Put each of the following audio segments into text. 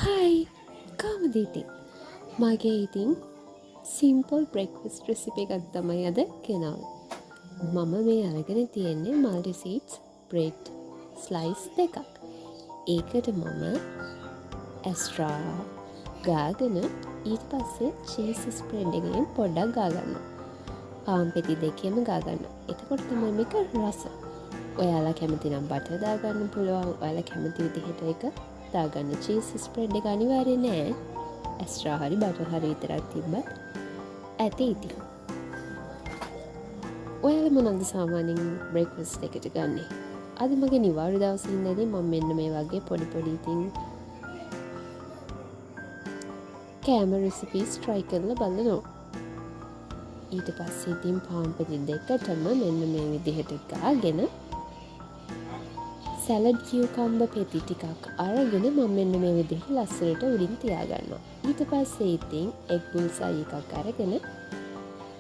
හයි කාමද ඉතින් මගේ ඉතින් සිම්පල් බ්‍රෙක්ෆස්ට් රෙසිපි එකක් තමයි අද ගෙනාවේ. මම මේ අරගෙන තියෙන්නේ මල්ටිසීඩ්ස් බ්‍රෙඩ් ස්ලයිස් දෙකක්. ඒකට මම ඇස්ට්‍රා ගාගෙන ඊට පස්සේ චීස් ස්ප්‍රෙඩ් එකෙන් පොඩ්ඩක් ගාගන්නවා. පාන් පෙති දෙකේම ගාගන්නවා. එතකොට තමයි මේක රස. ඔයාලා කැමති නම් බටර් දාගන්න පුළුවන්. ඔයාලා කැමති විදිහට ඒක දාගන්න. චීස් ස්ප්‍රෙඩ් එක අනිවාර්ය නෑ. ඇස්ට්‍රා හරි බටර් හරි විතරක් තිබ්බත් ඇති ඉතින්. ඔයාලා මොනවද සාමාන්‍යයෙන් බ්‍රෙක්ෆාස්ට් එකට ගන්නෙ? අද මගේ නිවාඩු දවසේ ඉඳදී මම මෙන්න මේ වගේ පොඩි පොඩි ඉතින් කෑම රෙසිපීස් try කරලා බලනවා. ඊට පස්සේ ඉතින් පාන් පෙති දෙකටම මෙන්න මේ විදිහට ගාගෙන සැලඩ් කියුකම්බර් පෙති ටිකක් අරගෙන මම මෙන්න මේ විදිහට ලස්සනට උඩින් තියාගන්නවා. ඊට පස්සේ ඉතින් එග් බුල්සයි එකක් අරගෙන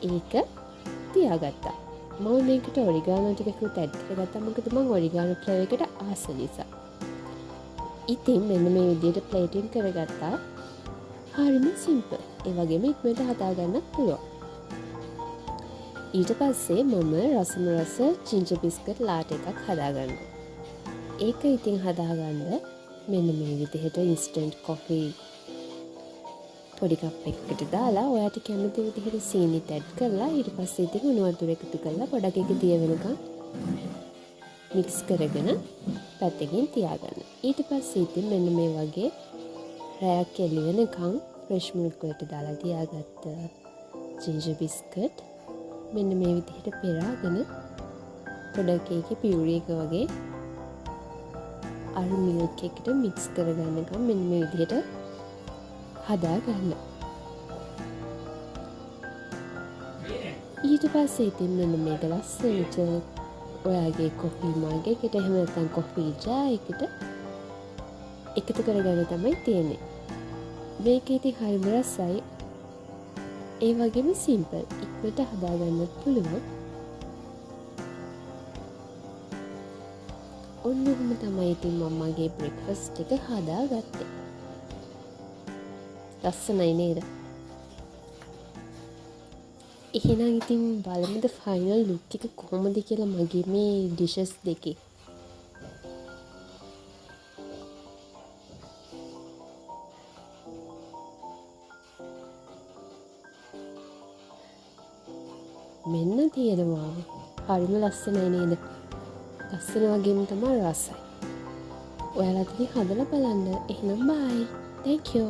ඒක තියාගත්තා. මම මේකට ඔරිගානෝ ටිකකුත් ඇඩ් කරගත්තා. මොකද මම ඔරිගානෝ ෆ්ලේවර් එකට ආස නිසා. ඉතින් මෙන්න මේ විදිහට ප්ලේටින් කරගත්තා. හරිම සිම්පල්. ඒ වගේම ඉක්මනට හදාගන්නත් පුළුවන්. ඊට පස්සේ මම රසම රස ජින්ජර් බිස්කට් ලාට් එකක් හදාගන්නවා. ඒක ඉතින් හදාගන්න මෙන්න මේ විදිහට ඉන්ස්ටන්ට් කොෆි පොඩි කප් එකකට දාලා ඔයාට කැමති විදිහට සීනිත් ඇඩ් කරලා ඊට පස්සේ ඉතින් උණු වතුර එකතු කරලා පොඩක් එක දිය වෙනකන් මික්ස් කරගෙන පැත්තකින් තියාගන්න. ඊට පස්සේ ඉතින් මෙන්න මේ වගේ රැයක් එළි වෙනකන් ෆ්‍රෙෂ් මිල්ක් වලට දාලා තියාගත්ත ජින්ජර් බිස්කට් මෙන්න මේ විදිහට පෙරාගෙන පොඩක් ඒකේ පියුරි එක වගේ අර මිල්ක් එකට මික්ස් කරගන්නකම් මෙන්න මේ විදිහට හදාගන්න. ඊට පස්සේ ඉතින් මෙන්න මේක ලස්සනට ඔයාගේ කොෆි මග් එකකට එහෙම නැත්නම් කොෆි ජාර් එකට එකතු කරගන්න තමයි තියෙන්නේ. මේක ඉතින් හරිම රසයි. ඒ වගේම සිම්පල්. ඉක්මනට හදාගන්නත් පුළුවන්. ඔන්න ඔහොම තමයි ඉතින් මම මගේ බ්‍රෙක්ෆාස්ට් එක හදාගත්තේ. ලස්සනයි නේද? එහෙනම් ඉතින් බලමුද ෆයිනල් ලුක් එක කොහොමද කියලා මගේ මේ ඩිෂස් දෙකේ. මෙන්න තියෙනවා. හරිම ලස්සනයි නේද? ලස්සන වගේම තමයි රසයි. ඔයාලත් ඉතින් හදලා බලන්න. එහෙනම් bye. Thank you.